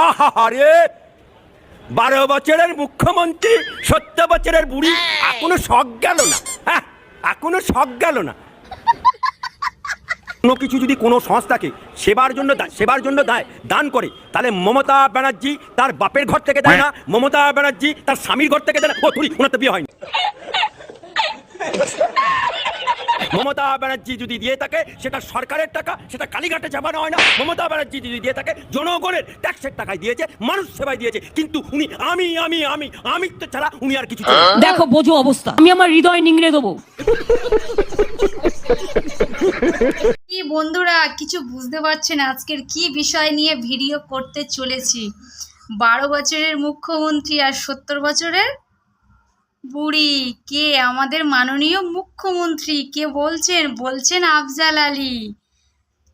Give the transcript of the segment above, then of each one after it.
আহারে 12 বছরের মুখ্যমন্ত্রী 70 বছরের বুড়ি এখনো শখ গেল না। হ্যাঁ, এখনো শখ গেল না। কোনো কিছু যদি কোনো সংস্থাকে সেবার জন্য দান করে, তাহলে মমতা ব্যানার্জি তার বাপের ঘর থেকে দেয় না, মমতা ব্যানার্জি তার স্বামীর ঘর থেকে দেয় না। ও তুই ওনার তো বিয়ে হয়নি। মমতা ব্যানার্জি যদি দিয়ে থাকে সেটা সরকারের টাকা, সেটা কালীঘাটে চাপানো হয় না। মমতা ব্যানার্জি যদি দিয়ে থাকে জনগণের ট্যাক্সের টাকায় দিয়েছে, মানুষ সেবায় দিয়েছে। কিন্তু উনি আমি তো ছাড়া উনি আর কিছু দেখো বোঝো অবস্থা, আমি আমার হৃদয় নিংড়ে দেবো। কি বন্ধুরা, কিছু বুঝতে পারছেন আজকের কি বিষয় নিয়ে ভিডিও করতে চলেছি? 12 বছরের মুখ্যমন্ত্রী আর 70 বছরের বুড়ি। কে? আমাদের মাননীয় মুখ্যমন্ত্রী। কে বলছেন আফজাল আলী।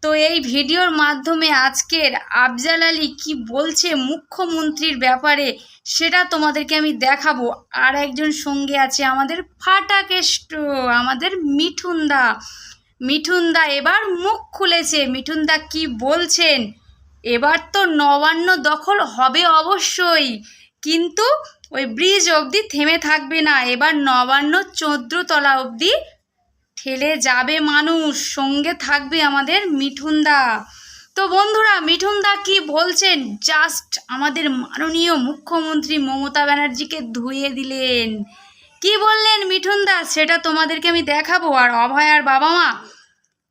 তো এই ভিডিওর মাধ্যমে আজকের আফজাল আলী কি বলছে মুখ্যমন্ত্রীর ব্যাপারে সেটা তোমাদেরকে আমি দেখাবো। আর একজন সঙ্গে আছে আমাদের ফাটাকেষ্ট, আমাদের মিঠুনদা এবার মুখ খুলেছে। মিঠুনদা কি বলছেন? এবার তো নবান্ন দখল হবে অবশ্যই, কিন্তু ওই ব্রিজ অবধি থেমে থাকবে না। এবার নবান্ন 14 তলা অবধি ঠেলে যাবে মানুষ, সঙ্গে থাকবে আমাদের মিঠুনদা। তো বন্ধুরা, মিঠুনদা কি বলছেন জাস্ট আমাদের মাননীয় মুখ্যমন্ত্রী মমতা ব্যানার্জিকে ধুয়ে দিলেন। কি বললেন মিঠুনদা সেটা তোমাদেরকে আমি দেখাবো। আর অভয়ার বাবা মা,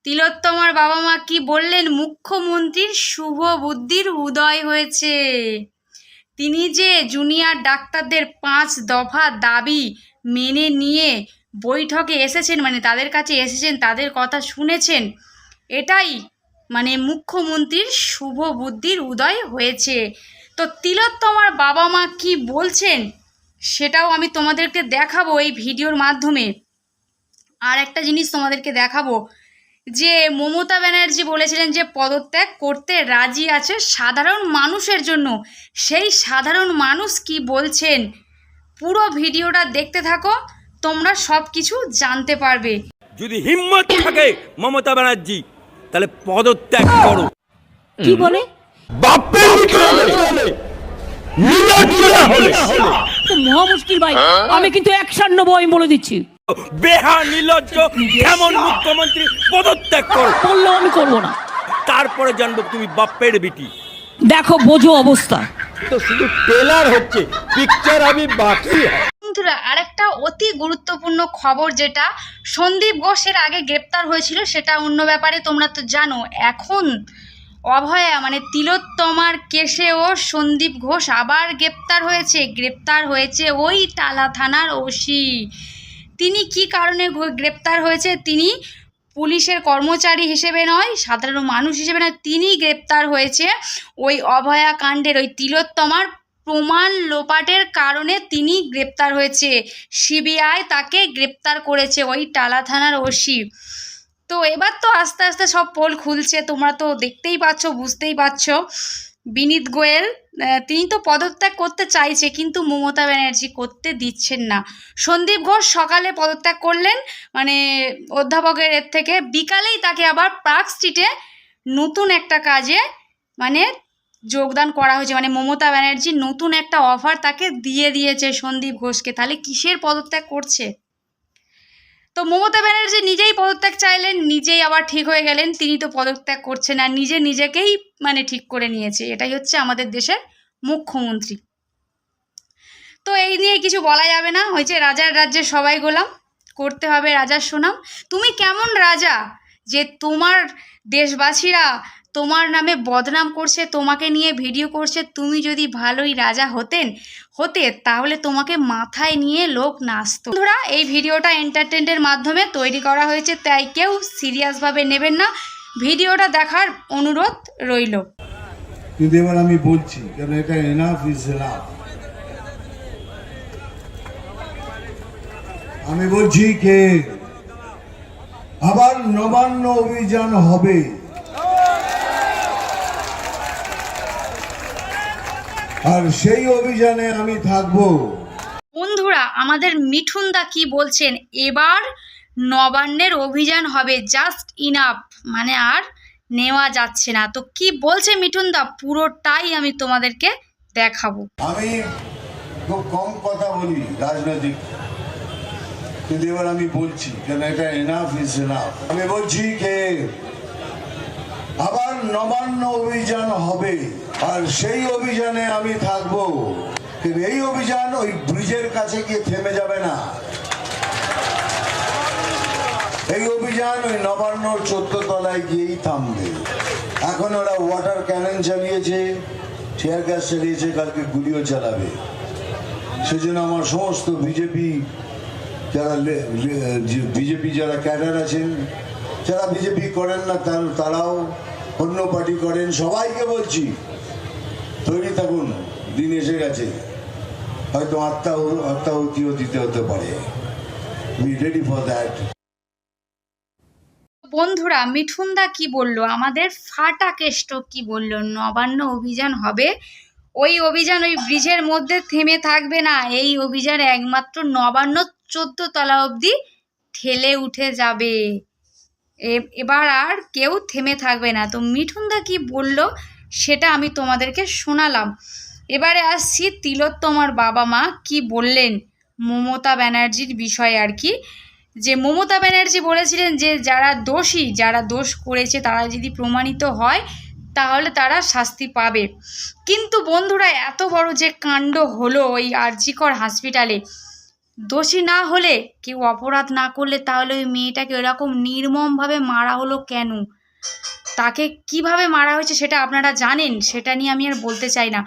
তিলোত্তমার বাবা মা কি বললেন? মুখ্যমন্ত্রীর শুভ বুদ্ধির উদয় হয়েছে। তিনি যে জুনিয়র ডাক্তারদের 5 দফা দাবি মেনে নিয়ে বৈঠকে এসেছেন, মানে তাদের কাছে এসেছেন, তাদের কথা শুনেছেন, এটাই মানে মুখ্যমন্ত্রীর শুভ বুদ্ধির উদয় হয়েছে। তো তিলোত্তমার বাবা মা কি বলছেন সেটাও আমি তোমাদেরকে দেখাবো এই ভিডিওর মাধ্যমে। আর একটা জিনিস তোমাদেরকে দেখাবো যে মমতা ব্যানার্জি বলেছিলেন যে পদত্যাগ করতে রাজি আছে সাধারণ মানুষের জন্য। সেই সাধারণ মানুষ কি বলছেন পুরো ভিডিওটা দেখতে থাকো, তোমরা সব কিছু জানতে পারবে। যদি হিম্মত থাকে মমতা ব্যানার্জি, তাহলে পদত্যাগ করো। কি বলে? বাপের বিক্রমে তো মহা মুশকিল ভাই, আমি কিন্তু অ্যাকশন নেবো, আমি বলে দিচ্ছি। বেহা নির্লজ্জ কেমন মুখ্যমন্ত্রী পদত্যাগ করো, বললেও আমি করবো না। তারপরে জানবো তুমি বাপের বিটি। দেখো বোঝো অবস্থা। তো শুধু ট্রেলার হচ্ছে, পিকচার আমি বাকি। বন্ধুরা, আরেকটা অতি গুরুত্বপূর্ণ খবর, যেটা সন্দীপ ঘোষের আগে গ্রেপ্তার হয়েছিল সেটা অন্য ব্যাপারে, তোমরা তো জানো। এখন অভয়া মানে তিলোত্তমার কেসেও সন্দীপ ঘোষ আবার গ্রেপ্তার হয়েছে ওই টালা থানার ওসি। তিনি কি কারণে গ্রেপ্তার হয়েছে? তিনি পুলিশের কর্মচারী হিসেবে নয়, সাধারণ মানুষ হিসেবে নয়, তিনি গ্রেপ্তার হয়েছে ওই অভয়া কাণ্ডের ওই তিলোত্তমার প্রমাণ লোপাটের কারণে তিনি গ্রেপ্তার হয়েছে। সিবিআই তাকে গ্রেপ্তার করেছে, ওই টালা থানার ওসি। তো এবার তো আস্তে আস্তে সব পোল খুলছে, তোমরা তো দেখতেই পাচ্ছ, বুঝতেই পারছো। বিনীত গোয়েল তিনি তো পদত্যাগ করতে চাইছে, কিন্তু মমতা ব্যানার্জি করতে দিচ্ছেন না। সন্দীপ ঘোষ সকালে পদত্যাগ করলেন মানে অধ্যাপকের এর থেকে, বিকালেই তাকে আবার পার্ক স্ট্রিটে নতুন একটা কাজে মানে যোগদান করা হয়েছে। মানে মমতা ব্যানার্জি নতুন একটা অফার তাকে দিয়ে দিয়েছে সন্দীপ ঘোষকে। তাহলে কিসের পদত্যাগ করছে? তো মমতা ব্যানার্জি নিজেই পদত্যাগ চাইলেন, নিজেই আবার ঠিক হয়ে গেলেন। তিনি তো পদত্যাগ করছেন না, নিজেকেই মানে ঠিক করে নিয়েছে। এটাই হচ্ছে আমাদের দেশের মুখ্যমন্ত্রী। তো এই নিয়ে কিছু বলা যাবে না, হয়েছে রাজার রাজ্যে সবাই গোলাম, করতে হবে রাজার সুনাম। তুমি কেমন রাজা যে তোমার দেশবাসীরা তোমার নামে বদনাম করছে, তোমাকে নিয়ে ভিডিও করছে? তুমি যদি ভালোই রাজা হতে তাহলে তোমাকে মাথায় নিয়ে লোক নাচতো। বন্ধুরা, এই ভিডিওটা এন্টারটেনমেন্টের মাধ্যমে তৈরি করা হয়েছে, তাই কেউ সিরিয়াসভাবে নেবেন না। ভিডিওটা দেখার অনুরোধ রইল। কিন্তু এবার আমি বলছি, কারণ এটা এনাফ ইজ এনাফ। আমি বলছি কে আবার নবান্ন অভিযান হবে। আর সেই অভিযানে আমি থাকবো। বন্ধুরা, আমাদের মিঠুনদা কি বলছেন? এবার নবান্নের অভিযান হবে, জাস্ট ইনাফ, মানে আর নেওয়া যাচ্ছে না। তো কি বলছে মিঠুন দা পুরোটাই আমি তোমাদেরকে দেখাবো। আমি খুব কম কথা বলি রাজনৈতিক, কিন্তু এবার আমি বলছি কেন এটা এনাফ ইজ এনাফ। আমি বলছি যে আবার নবান্ন অভিযান হবে, আর সেই অভিযানে আমি থাকবো, কিন্তু এই অভিযান ওই ব্রিজের কাছে গিয়ে থেমে যাবে না। এই অভিযান ওই নবান্নর 14 তলায় গিয়েই থামবে। এখন ওরা ওয়াটার ক্যানন চালিয়েছে, টিয়ার গ্যাস চালিয়েছে, কালকে গুলিও চালাবে। সেজন্য আমার সমস্ত বিজেপি যারা ক্যাডার আছেন, যারা বিজেপি করেন না তারাও অন্য পার্টি করেন, সবাইকে বলছি তৈরি থাকুন, দিন এসে গেছে, হয়তো আত্মাহুতিও দিতে হতে পারে। Be ready for that. বন্ধুরা মিঠুন দা কি বললো, আমাদের ফাটা কেষ্ট কি বললো, নবান্ন অভিযান হবে, ওই অভিযান ওই ব্রিজের মধ্যে থেমে থাকবে না, এই অভিযান একমাত্র নবান্ন 14 তলা অবধি ঠেলে উঠে যাবে, এবার আর কেউ থেমে থাকবে না। তো মিঠুন দা কি বললো সেটা আমি তোমাদেরকে শোনালাম। এবারে আসছি তিলোত্তমার বাবা মা কি বললেন মমতা ব্যানার্জির বিষয়ে আর কি। যে মমতা ব্যানার্জি বলেছিলেন যে যারা দোষী, যারা দোষ করেছে তারা যদি প্রমাণিত হয় তাহলে তারা শাস্তি পাবে। কিন্তু বন্ধুরা এত বড় যে কাণ্ড হলো ওই আরজিকর হসপিটালে, দোষী না হলে, কেউ অপরাধ না করলে, তাহলে ওই মেয়েটাকে এরকম নির্মমভাবে মারা হলো কেন? তাকে কিভাবে মারা হয়েছে সেটা আপনারা জানেন, সেটা নিয়ে আমি আর বলতে চাই না।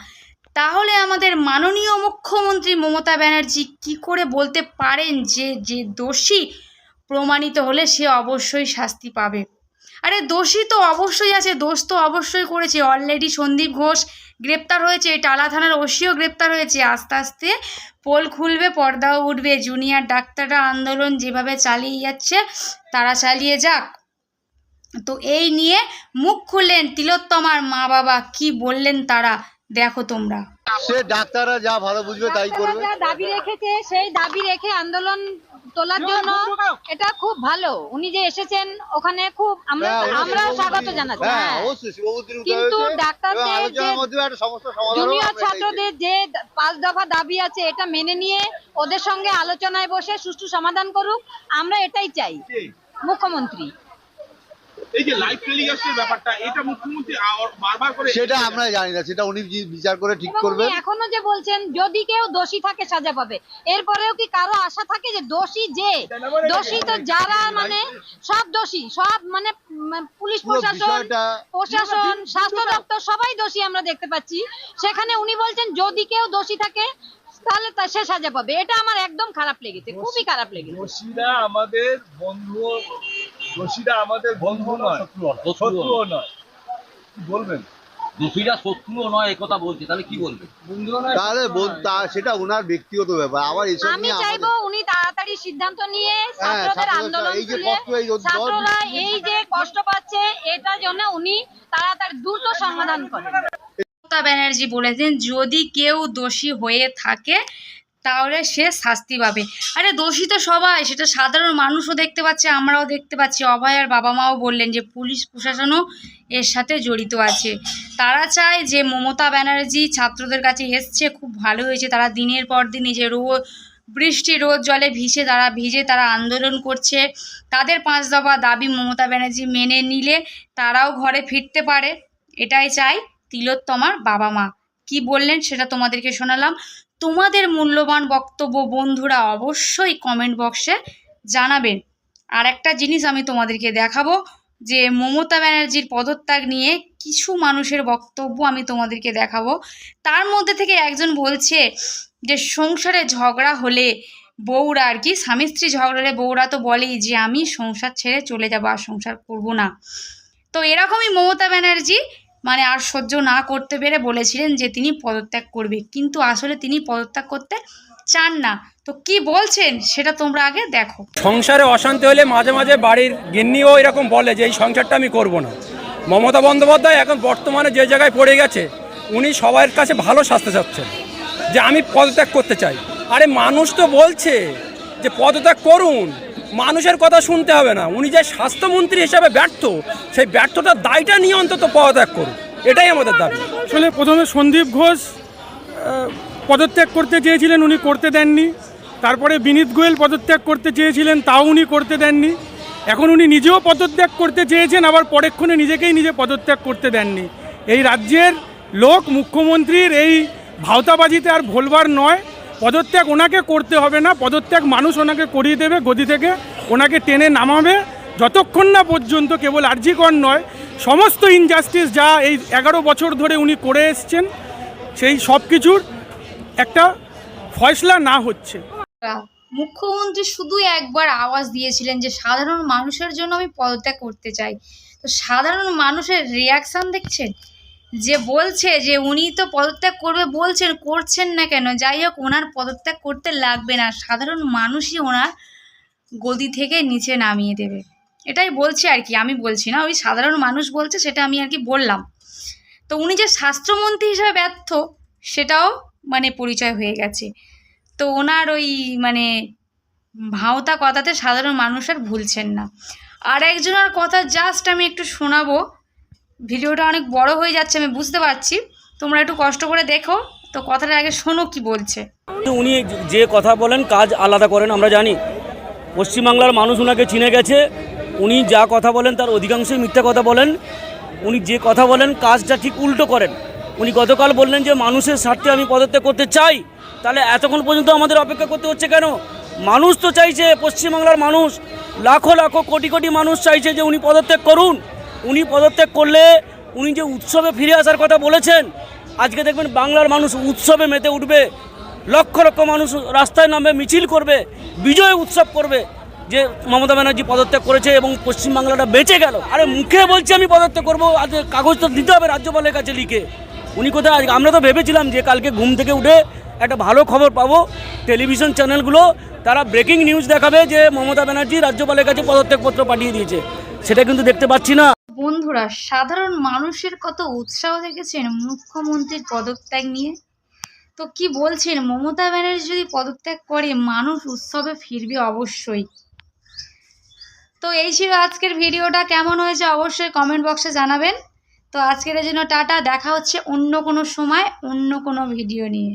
তাহলে আমাদের মাননীয় মুখ্যমন্ত্রী মমতা ব্যানার্জি কি করে বলতে পারেন যে যে দোষী প্রমাণিত হলে সে অবশ্যই শাস্তি পাবে? আরে দোষী তো অবশ্যই আছে, দোষ তো অবশ্যই করেছে। অলরেডি সন্দীপ ঘোষ গ্রেপ্তার হয়েছে, টালা থানার ওসিও গ্রেপ্তার হয়েছে। আস্তে আস্তে পোল খুলবে, পর্দাও উঠবে। জুনিয়র ডাক্তাররা আন্দোলন যেভাবে চালিয়ে যাচ্ছে তারা চালিয়ে যাক। তো এই নিয়ে মুখ খুললেন তিলোত্তমার মা বাবা, কি বললেন তারা দেখো তোমরা। সে ডাক্তাররা যা ভালো বুঝবে তাই করবে। যা দাবি রেখেছে সেই দাবি রেখে আন্দোলন তোলার জন্য এটা খুব ভালো। উনি যে এসেছেন ওখানে খুব আমরা স্বাগত জানাচ্ছি। হ্যাঁ অবশ্যই শিববুদ্দিন কিন্তু ডাক্তারদের আলোচনার মধ্যে একটা সমস্যা সমাধান, জুনিয়র ছাত্রদের যে 5 দফা দাবি আছে এটা মেনে নিয়ে ওদের সঙ্গে আলোচনায় বসে সুষ্ঠু সমাধান করুক, আমরা এটাই চাই মুখ্যমন্ত্রী। এই যে লাইভ টেলিকাস্টের ব্যাপারটা, এটা মুখ্যমন্ত্রী বারবার করে, সেটা আমরা জানি না, সেটা উনি বিচার করে ঠিক করবেন। এখনো যে বলছেন যদি কেউ দোষী থাকে সাজা পাবে, এরপরেও কি কারো আশা থাকে যে দোষী তো যারা মানে সব দোষী, সব মানে পুলিশ প্রশাসন স্বাস্থ্য দপ্তর সবাই দোষী আমরা দেখতে পাচ্ছি। সেখানে উনি বলছেন যদি কেউ দোষী থাকে তাহলে সে সাজা পাবে। এটা আমার একদম খারাপ লেগেছে, খুবই খারাপ লেগেছে। দোষীরা আমাদের বন্ধু নয়, শত্রুও নয়। কি বলবেন? দোষীরা শত্রুও নয় একথা বলছে, তাহলে কি বলবে? তাহলে সেটা ওনার ব্যক্তিগত ব্যাপার। আবার এসব আমি নিয়ে চাইবো উনি তাড়াতাড়ি সিদ্ধান্ত নিয়ে ছাত্রদের আন্দোলন তুলে, ছাত্ররা এই যে কষ্ট পাচ্ছে এটার জন্য উনি তাড়াতাড়ি দ্রুত সমাধান করেন। মমতা ব্যানার্জি বলেছেন যদি কেউ দোষী হয়ে থাকে তাহলে সে শাস্তি পাবে। আরে দোষী তো সবাই, সেটা সাধারণ মানুষও দেখতে পাচ্ছে, আমরাও দেখতে পাচ্ছি। অভয়ার বাবা মাও বললেন যে পুলিশ প্রশাসনও এর সাথে জড়িত আছে। তারা চায় যে মমতা ব্যানার্জি ছাত্রদের কাছে এসছে, খুব ভালো হয়েছে। তারা দিনের পর দিন এই যে বৃষ্টি রোদ জলে ভিজে তারা আন্দোলন করছে। তাদের 5 দফা দাবি মমতা ব্যানার্জি মেনে নিলে তারাও ঘরে ফিরতে পারে, এটাই চাই তিলোত্তমার বাবা মা। কি বললেন সেটা তোমাদেরকে শোনালাম। তোমাদের মূল্যবান বক্তব্য বন্ধুরা অবশ্যই কমেন্ট বক্সে জানাবেন। আর একটা জিনিস আমি তোমাদেরকে দেখাবো যে মমতা ব্যানার্জির পদত্যাগ নিয়ে কিছু মানুষের বক্তব্য আমি তোমাদেরকে দেখাবো। তার মধ্যে থেকে একজন বলছে যে সংসারে ঝগড়া হলে বউরা আর কি, স্বামী স্ত্রী ঝগড়া হলে বউরা তো বলেই যে আমি সংসার ছেড়ে চলে যাবো, আর সংসার করব না। তো এরকমই মমতা ব্যানার্জি মানে আর সহ্য না করতে পেরে বলেছিলেন যে তিনি পদত্যাগ করবে, কিন্তু আসলে তিনি পদত্যাগ করতে চান না। তো কি বলছেন সেটা তোমরা আগে দেখো। সংসারে অশান্তি হলে মাঝে মাঝে বাড়ির গিন্নিও এরকম বলে যে এই সংসারটা আমি করব না। মমতা বন্দ্যোপাধ্যায় এখন বর্তমানে যে জায়গায় পড়ে গেছে, উনি সবার কাছে ভালো শাস্তি চাচ্ছেন যে আমি পদত্যাগ করতে চাই। আরে মানুষ তো বলছে যে পদত্যাগ করুন, মানুষের কথা শুনতে হবে না, উনি যে স্বাস্থ্যমন্ত্রী হিসাবে ব্যর্থ, সেই ব্যর্থতার দায়টা নিয়ে অন্তত পদত্যাগ করুন, এটাই আমাদের দাবি। আসলে প্রথমে সন্দীপ ঘোষ পদত্যাগ করতে চেয়েছিলেন, উনি করতে দেননি। তারপরে বিনীত গোয়েল পদত্যাগ করতে চেয়েছিলেন, তাও উনি করতে দেননি। এখন উনি নিজেও পদত্যাগ করতে চেয়েছেন, আবার পরেক্ষণে নিজে পদত্যাগ করতে দেননি। এই রাজ্যের লোক মুখ্যমন্ত্রীর এই ভাওতাবাজিতে আর ভোলবার নয়। পদত্যাগ ওনাকে করতে হবে না, পদত্যাগ মানুষ ওনাকে করিয়ে দেবে, গদি থেকে ওনাকে টেনে নামাবে, যতক্ষণ না পর্যন্ত কেবল আরজি কর নয়, সমস্ত ইনজাস্টিস যা এই 11 বছর ধরে উনি করে এসছেন সেই সব কিছুর একটা ফয়সলা না হচ্ছে। মুখ্যমন্ত্রী শুধু একবার আওয়াজ দিয়েছিলেন যে সাধারণ মানুষের জন্য আমি পদত্যাগ করতে চাই, তো সাধারণ মানুষের রিয়াকশন দেখছেন, যে বলছে যে উনি তো পদত্যাগ করবে বলছেন, করছেন না কেন? যাই হোক, ওনার পদত্যাগ করতে লাগবে না, সাধারণ মানুষই ওনার গদি থেকে নিচে নামিয়ে দেবে, এটাই বলছে আর কি, আমি বলছি না, ওই সাধারণ মানুষ বলছে, সেটা আমি আর কি বললাম। তো উনি যে স্বাস্থ্যমন্ত্রী হিসেবে ব্যর্থ সেটাও মানে পরিচয় হয়ে গেছে। তো ওনার ওই মানে ভাওতা কথাতে সাধারণ মানুষ আর ভুলছেন না। আর একজনের কথা জাস্ট আমি একটু শোনাবো, ভিডিওটা অনেক বড় হয়ে যাচ্ছে আমি বুঝতে পারছি, তোমরা একটু কষ্ট করে দেখো, তো কথাটা আগে শোনো কি বলছে। উনি যে কথা বলেন কাজ আলাদা করেন, আমরা জানি পশ্চিমবাংলার মানুষ ওনাকে চিনে গেছে। উনি যা কথা বলেন তার অধিকাংশই মিথ্যা কথা বলেন। উনি যে কথা বলেন কাজটা ঠিক উল্টো করেন। উনি গতকাল বললেন যে মানুষের স্বার্থে আমি পদত্যাগ করতে চাই, তাহলে এতক্ষণ পর্যন্ত আমাদের অপেক্ষা করতে হচ্ছে কেন? মানুষ তো চাইছে, পশ্চিমবাংলার মানুষ লাখো লাখো কোটি কোটি মানুষ চাইছে যে উনি পদত্যাগ করুন। উনি পদত্যাগ করলে উনি যে উৎসবে ফিরে আসার কথা বলেছেন, আজকে দেখবেন বাংলার মানুষ উৎসবে মেতে উঠবে, লক্ষ লক্ষ মানুষ রাস্তায় নামবে, মিছিল করবে, বিজয় উৎসব করবে যে মমতা ব্যানার্জি পদত্যাগ করেছে এবং পশ্চিমবাংলাটা বেঁচে গেল। আরে মুখে বলছি আমি পদত্যাগ করবো, আজ কাগজ তো দিতে হবে রাজ্যপালের কাছে লিখে। উনি কোথায়? আমরা তো ভেবেছিলাম যে কালকে ঘুম থেকে উঠে একটা ভালো খবর পাবো, টেলিভিশন চ্যানেলগুলো তারা ব্রেকিং নিউজ দেখাবে যে মমতা ব্যানার্জি রাজ্যপালের কাছে পদত্যাগপত্র পাঠিয়ে দিয়েছে, সেটা কিন্তু দেখতে পাচ্ছি না। বন্ধুরা, সাধারণ মানুষের কত উৎসাহ দেখেছেন মুখ্যমন্ত্রীর পদত্যাগ নিয়ে। তো কি বলছেন, মমতা ব্যানার্জি যদি পদত্যাগ করে মানুষ উৎসবে ফিরবে অবশ্যই। তো এই ছিল আজকের ভিডিওটা, কেমন হয়েছে অবশ্যই কমেন্ট বক্সে জানাবেন। তো আজকের জন্য টাটা, দেখা হচ্ছে অন্য কোনো সময় অন্য কোনো ভিডিও নিয়ে।